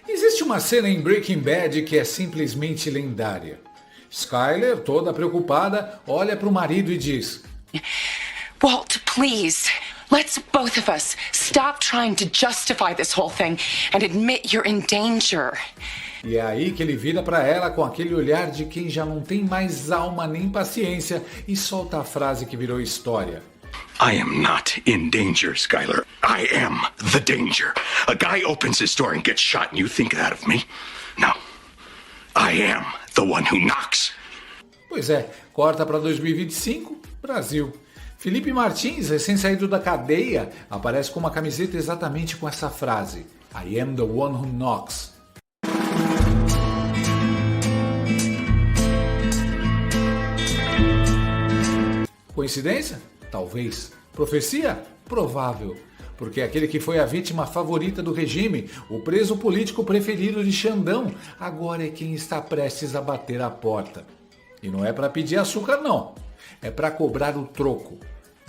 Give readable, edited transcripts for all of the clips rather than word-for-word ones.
Existe uma cena em Breaking Bad que é simplesmente lendária. Skyler, toda preocupada, olha para o marido e diz: Walt, please. Let's both of us stop trying to justify this whole thing and admit you're in danger. E é aí que ele vira para ela com aquele olhar de quem já não tem mais alma nem paciência e solta a frase que virou história. I am not in danger, Skyler. I am the danger. A guy opens his door and gets shot and you think that of me? No. I am the one who knocks. Pois é, corta para 2025, Brasil. Felipe Martins, recém-saído da cadeia, aparece com uma camiseta exatamente com essa frase: I am the one who knocks. Coincidência? Talvez. Profecia? Provável. Porque aquele que foi a vítima favorita do regime, o preso político preferido de Xandão, agora é quem está prestes a bater a porta. E não é para pedir açúcar, não. É para cobrar o troco.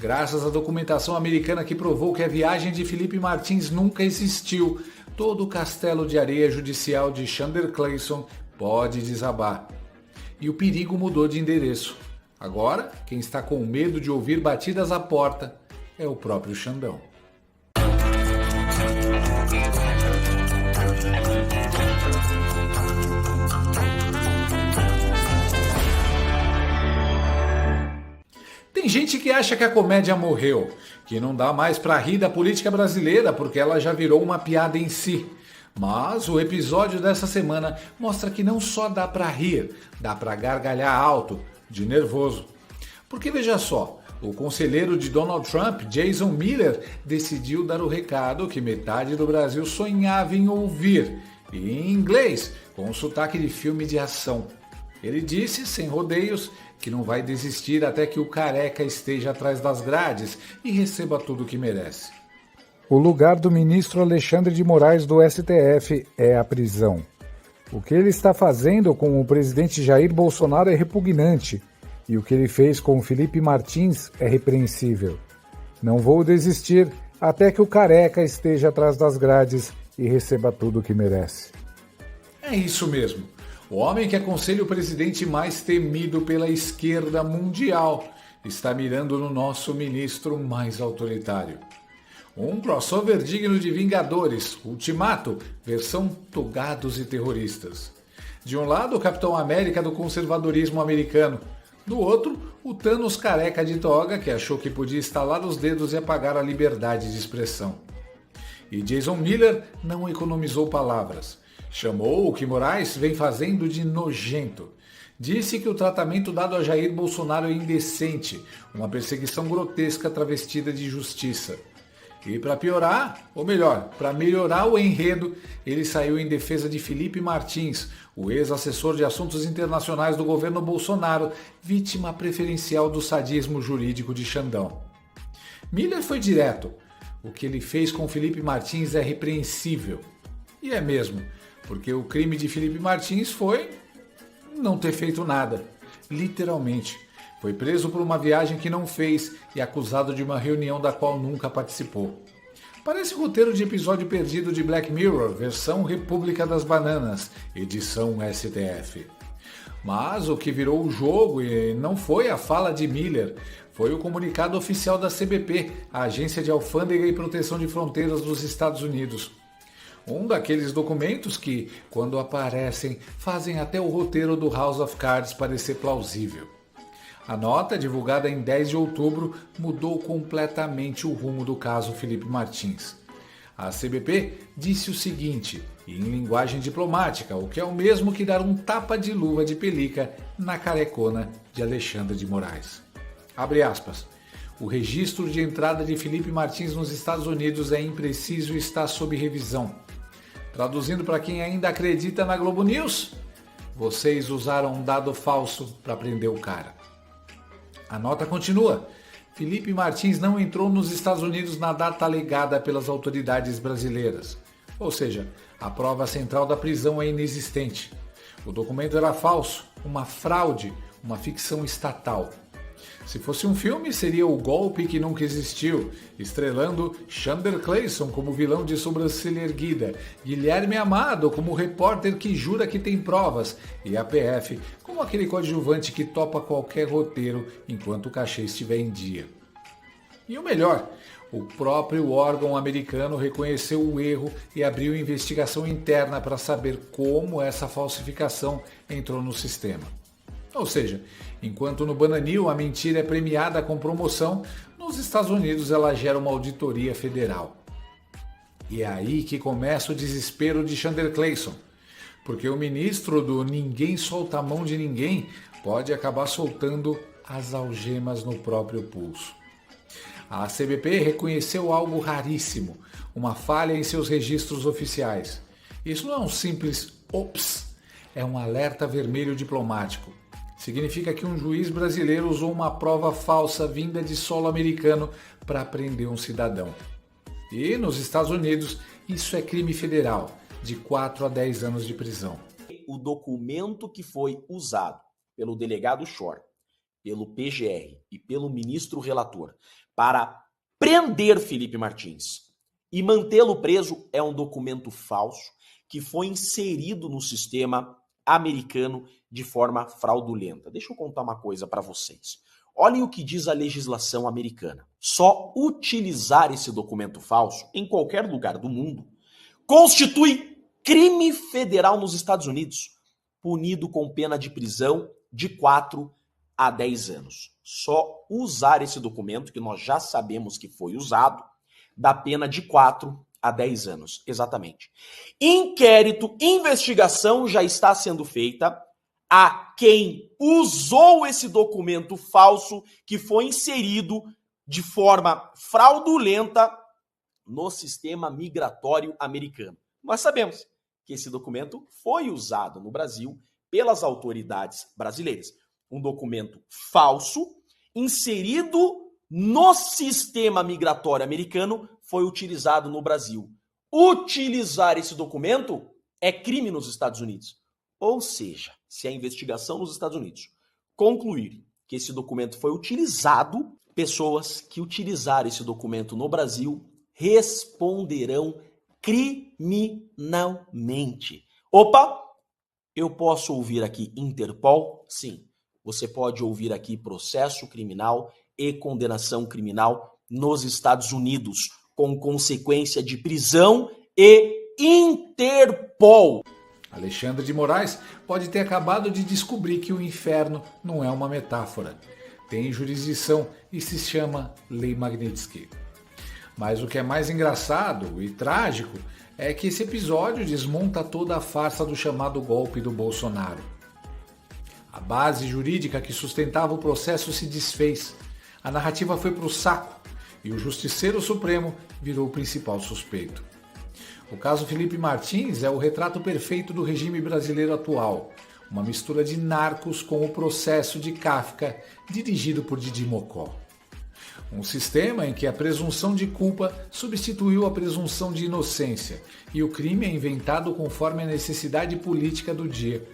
Graças à documentação americana que provou que a viagem de Felipe Martins nunca existiu, todo o castelo de areia judicial de Chandler Clayson pode desabar. E o perigo mudou de endereço. Agora, quem está com medo de ouvir batidas à porta é o próprio Xandão. Tem gente que acha que a comédia morreu, que não dá mais pra rir da política brasileira porque ela já virou uma piada em si. Mas o episódio dessa semana mostra que não só dá pra rir, dá pra gargalhar alto, de nervoso. Porque veja só, o conselheiro de Donald Trump, Jason Miller, decidiu dar o recado que metade do Brasil sonhava em ouvir, e em inglês, com um sotaque de filme de ação. Ele disse, sem rodeios, que não vai desistir até que o careca esteja atrás das grades e receba tudo o que merece. O lugar do ministro Alexandre de Moraes do STF é a prisão. O que ele está fazendo com o presidente Jair Bolsonaro é repugnante, e o que ele fez com o Felipe Martins é repreensível. Não vou desistir até que o careca esteja atrás das grades e receba tudo o que merece. É isso mesmo. O homem que aconselha o presidente mais temido pela esquerda mundial está mirando no nosso ministro mais autoritário. Um crossover digno de Vingadores, Ultimato, versão togados e terroristas. De um lado, o Capitão América do conservadorismo americano. Do outro, o Thanos careca de toga que achou que podia estalar os dedos e apagar a liberdade de expressão. E Jason Miller não economizou palavras. Chamou o que Moraes vem fazendo de nojento. Disse que o tratamento dado a Jair Bolsonaro é indecente, uma perseguição grotesca travestida de justiça. E para piorar, ou melhor, para melhorar o enredo, ele saiu em defesa de Felipe Martins, o ex-assessor de assuntos internacionais do governo Bolsonaro, vítima preferencial do sadismo jurídico de Xandão. Miller foi direto. O que ele fez com Felipe Martins é repreensível. E é mesmo, porque o crime de Felipe Martins foi não ter feito nada, literalmente. Foi preso por uma viagem que não fez e acusado de uma reunião da qual nunca participou. Parece roteiro de episódio perdido de Black Mirror, versão República das Bananas, edição STF. Mas o que virou o jogo e não foi a fala de Miller, foi o comunicado oficial da CBP, a Agência de Alfândega e Proteção de Fronteiras dos Estados Unidos. Um daqueles documentos que, quando aparecem, fazem até o roteiro do House of Cards parecer plausível. A nota, divulgada em 10 de outubro, mudou completamente o rumo do caso Felipe Martins. A CBP disse o seguinte, em linguagem diplomática, o que é o mesmo que dar um tapa de luva de pelica na carecona de Alexandre de Moraes. Abre aspas. O registro de entrada de Felipe Martins nos Estados Unidos é impreciso e está sob revisão. Traduzindo para quem ainda acredita na Globo News, vocês usaram um dado falso para prender o cara. A nota continua. Felipe Martins não entrou nos Estados Unidos na data alegada pelas autoridades brasileiras. Ou seja, a prova central da prisão é inexistente. O documento era falso, uma fraude, uma ficção estatal. Se fosse um filme, seria O Golpe que Nunca Existiu, estrelando Chandler Clayson como vilão de sobrancelha erguida, Guilherme Amado como repórter que jura que tem provas e a PF como aquele coadjuvante que topa qualquer roteiro enquanto o cachê estiver em dia. E o melhor, o próprio órgão americano reconheceu o erro e abriu investigação interna para saber como essa falsificação entrou no sistema. Ou seja, enquanto no Bananil a mentira é premiada com promoção, nos Estados Unidos ela gera uma auditoria federal. E é aí que começa o desespero de Chandler Clayson, porque o ministro do ninguém solta a mão de ninguém pode acabar soltando as algemas no próprio pulso. A CBP reconheceu algo raríssimo, uma falha em seus registros oficiais. Isso não é um simples ops, é um alerta vermelho diplomático. Significa que um juiz brasileiro usou uma prova falsa vinda de solo americano para prender um cidadão. E nos Estados Unidos, isso é crime federal, de 4 a 10 anos de prisão. O documento que foi usado pelo delegado Shor, pelo PGR e pelo ministro relator para prender Felipe Martins e mantê-lo preso é um documento falso que foi inserido no sistema americano de forma fraudulenta. Deixa eu contar uma coisa para vocês. Olhem o que diz a legislação americana. Só utilizar esse documento falso em qualquer lugar do mundo constitui crime federal nos Estados Unidos, punido com pena de prisão de 4 a 10 anos. Só usar esse documento, que nós já sabemos que foi usado, dá pena de 4 a 10 anos, exatamente. Inquérito, investigação já está sendo feita a quem usou esse documento falso que foi inserido de forma fraudulenta no sistema migratório americano. Nós sabemos que esse documento foi usado no Brasil pelas autoridades brasileiras. Um documento falso inserido no sistema migratório americano foi utilizado no Brasil. Utilizar esse documento é crime nos Estados Unidos. Ou seja, se a investigação nos Estados Unidos concluir que esse documento foi utilizado, pessoas que utilizaram esse documento no Brasil responderão criminalmente. Opa! Eu posso ouvir aqui Interpol? Sim. Você pode ouvir aqui processo criminal e condenação criminal nos Estados Unidos, com consequência de prisão e Interpol. Alexandre de Moraes pode ter acabado de descobrir que o inferno não é uma metáfora. Tem jurisdição e se chama Lei Magnitsky. Mas o que é mais engraçado e trágico é que esse episódio desmonta toda a farsa do chamado golpe do Bolsonaro. A base jurídica que sustentava o processo se desfez, a narrativa foi para o saco e o Justiceiro Supremo virou o principal suspeito. O caso Felipe Martins é o retrato perfeito do regime brasileiro atual, uma mistura de Narcos com o Processo de Kafka, dirigido por Didi Mocó. Um sistema em que a presunção de culpa substituiu a presunção de inocência e o crime é inventado conforme a necessidade política do dia.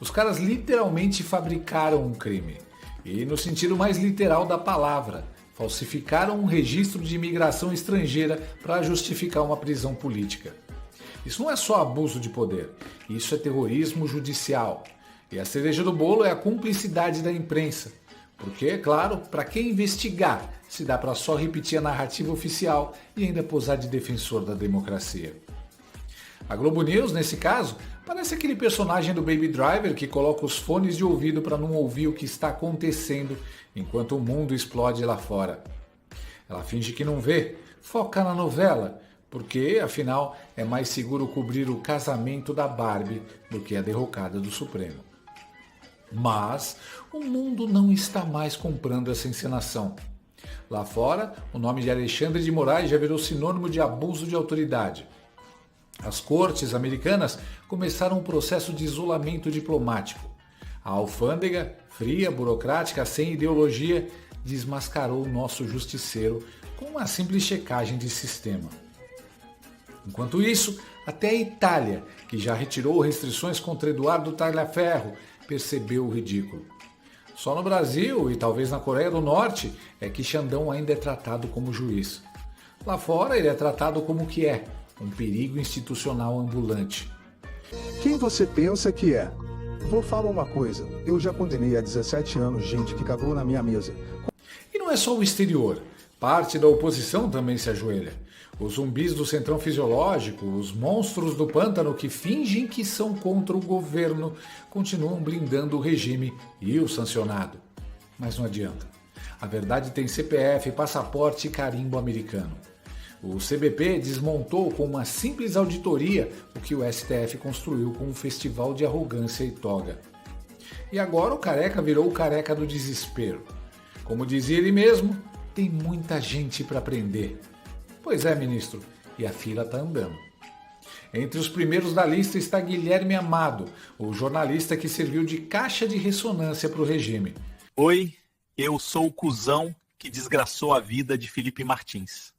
Os caras literalmente fabricaram um crime, e no sentido mais literal da palavra, falsificaram um registro de imigração estrangeira para justificar uma prisão política. Isso não é só abuso de poder, isso é terrorismo judicial. E a cereja do bolo é a cumplicidade da imprensa. Porque, é claro, para quem investigar, se dá para só repetir a narrativa oficial e ainda posar de defensor da democracia. A Globo News, nesse caso, parece aquele personagem do Baby Driver que coloca os fones de ouvido para não ouvir o que está acontecendo enquanto o mundo explode lá fora. Ela finge que não vê, foca na novela, porque, afinal, é mais seguro cobrir o casamento da Barbie do que a derrocada do Supremo. Mas o mundo não está mais comprando essa encenação. Lá fora, o nome de Alexandre de Moraes já virou sinônimo de abuso de autoridade. As cortes americanas começaram um processo de isolamento diplomático. A alfândega, fria, burocrática, sem ideologia, desmascarou o nosso justiceiro com uma simples checagem de sistema. Enquanto isso, até a Itália, que já retirou restrições contra Eduardo Tagliaferro, percebeu o ridículo. Só no Brasil e talvez na Coreia do Norte é que Xandão ainda é tratado como juiz. Lá fora ele é tratado como o que é, um perigo institucional ambulante. Quem você pensa que é? Vou falar uma coisa, eu já condenei há 17 anos gente que cagou na minha mesa. E não é só o exterior, parte da oposição também se ajoelha. Os zumbis do centrão fisiológico, os monstros do pântano que fingem que são contra o governo, continuam blindando o regime e o sancionado. Mas não adianta. A verdade tem CPF, passaporte e carimbo americano. O CBP desmontou com uma simples auditoria o que o STF construiu com um festival de arrogância e toga. E agora o careca virou o careca do desespero. Como dizia ele mesmo, tem muita gente para prender. Pois é, ministro, e a fila está andando. Entre os primeiros da lista está Guilherme Amado, o jornalista que serviu de caixa de ressonância para o regime. Oi, eu sou o cuzão que desgraçou a vida de Felipe Martins.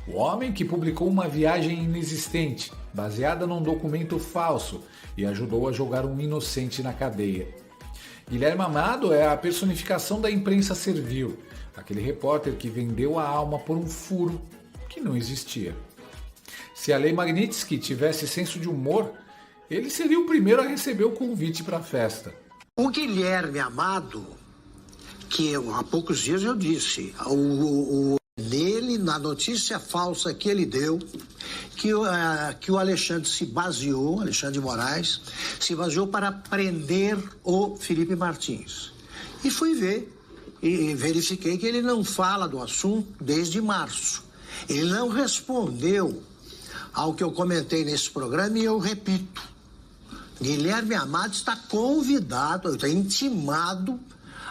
O homem que publicou uma viagem inexistente, baseada num documento falso, e ajudou a jogar um inocente na cadeia. Guilherme Amado é a personificação da imprensa servil, aquele repórter que vendeu a alma por um furo que não existia. Se a Lei Magnitsky tivesse senso de humor, ele seria o primeiro a receber o convite para a festa. O Guilherme Amado, que há poucos dias eu disse, nele, na notícia falsa que ele deu, que o Alexandre se baseou, Alexandre de Moraes, se baseou para prender o Felipe Martins. E fui ver, e verifiquei que ele não fala do assunto desde março. Ele não respondeu ao que eu comentei nesse programa e eu repito. Guilherme Amado está convidado, está intimado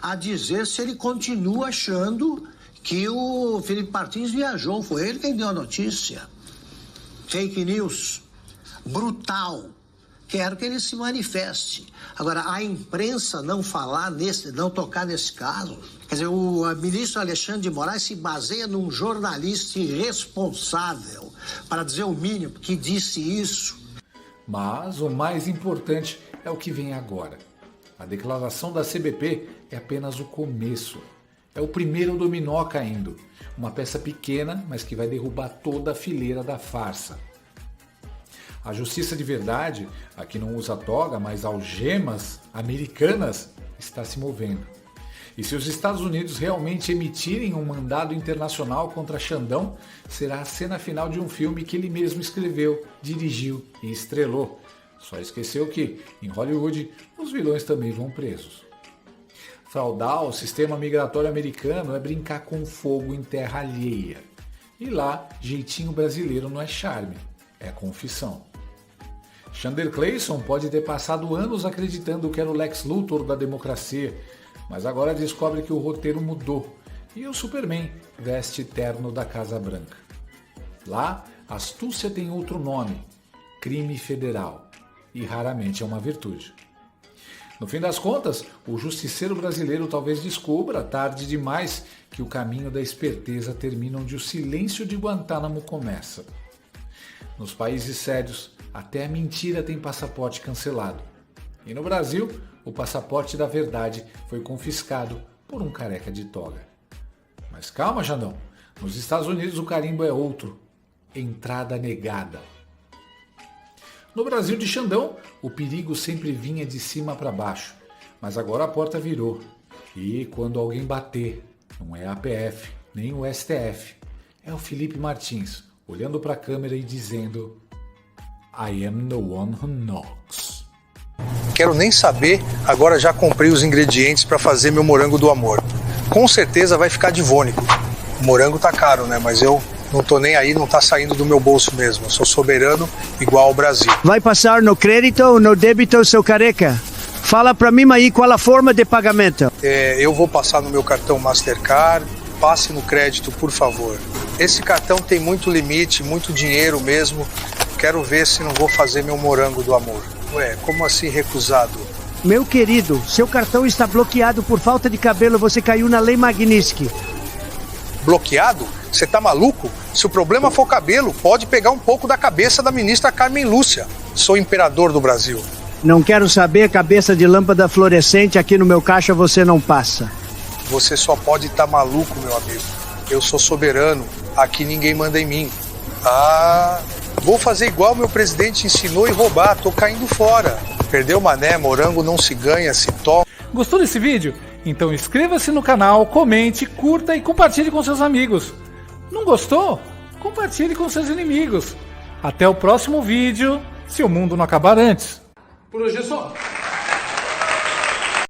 a dizer se ele continua achando que o Felipe Martins viajou. Foi ele quem deu a notícia. Fake news. Brutal. Quero que ele se manifeste. Agora, a imprensa não falar não tocar nesse caso. Quer dizer, o ministro Alexandre de Moraes se baseia num jornalista irresponsável, para dizer o mínimo, que disse isso. Mas o mais importante é o que vem agora. A declaração da CBP é apenas o começo. É o primeiro dominó caindo. Uma peça pequena, mas que vai derrubar toda a fileira da farsa. A justiça de verdade, a que não usa toga, mas algemas americanas, está se movendo. E se os Estados Unidos realmente emitirem um mandado internacional contra Xandão, será a cena final de um filme que ele mesmo escreveu, dirigiu e estrelou. Só esqueceu que, em Hollywood, os vilões também vão presos. Fraudar o sistema migratório americano é brincar com fogo em terra alheia. E lá, jeitinho brasileiro não é charme, é confissão. Chandler Clayson pode ter passado anos acreditando que era o Lex Luthor da democracia, mas agora descobre que o roteiro mudou e o Superman veste terno da Casa Branca. Lá, astúcia tem outro nome, crime federal, e raramente é uma virtude. No fim das contas, o justiceiro brasileiro talvez descubra, tarde demais, que o caminho da esperteza termina onde o silêncio de Guantánamo começa. Nos países sérios, até a mentira tem passaporte cancelado. E no Brasil, o passaporte da verdade foi confiscado por um careca de toga. Mas calma, Xandão. Nos Estados Unidos o carimbo é outro. Entrada negada. No Brasil de Xandão, o perigo sempre vinha de cima para baixo. Mas agora a porta virou. E quando alguém bater, não é a APF, nem o STF. É o Felipe Martins, olhando para a câmera e dizendo: I am the one who knocks. Quero nem saber, agora já comprei os ingredientes para fazer meu morango do amor. Com certeza vai ficar divônico. O morango tá caro, né? Mas eu não tô nem aí, não tá saindo do meu bolso mesmo. Eu sou soberano igual ao Brasil. Vai passar no crédito ou no débito, seu careca? Fala pra mim aí qual a forma de pagamento. Eu vou passar no meu cartão Mastercard. Passe no crédito, por favor. Esse cartão tem muito limite, muito dinheiro mesmo. Quero ver se não vou fazer meu morango do amor. Ué, como assim recusado? Meu querido, seu cartão está bloqueado por falta de cabelo. Você caiu na Lei Magnitsky. Bloqueado? Você tá maluco? Se o problema for cabelo, pode pegar um pouco da cabeça da ministra Carmen Lúcia. Sou imperador do Brasil. Não quero saber, cabeça de lâmpada fluorescente, aqui no meu caixa você não passa. Você só pode estar maluco, meu amigo. Eu sou soberano, aqui ninguém manda em mim. Ah, vou fazer igual meu presidente ensinou e roubar, tô caindo fora. Perdeu mané, morango não se ganha, se toma. Gostou desse vídeo? Então inscreva-se no canal, comente, curta e compartilhe com seus amigos. Não gostou? Compartilhe com seus inimigos. Até o próximo vídeo, se o mundo não acabar antes. Por hoje é só.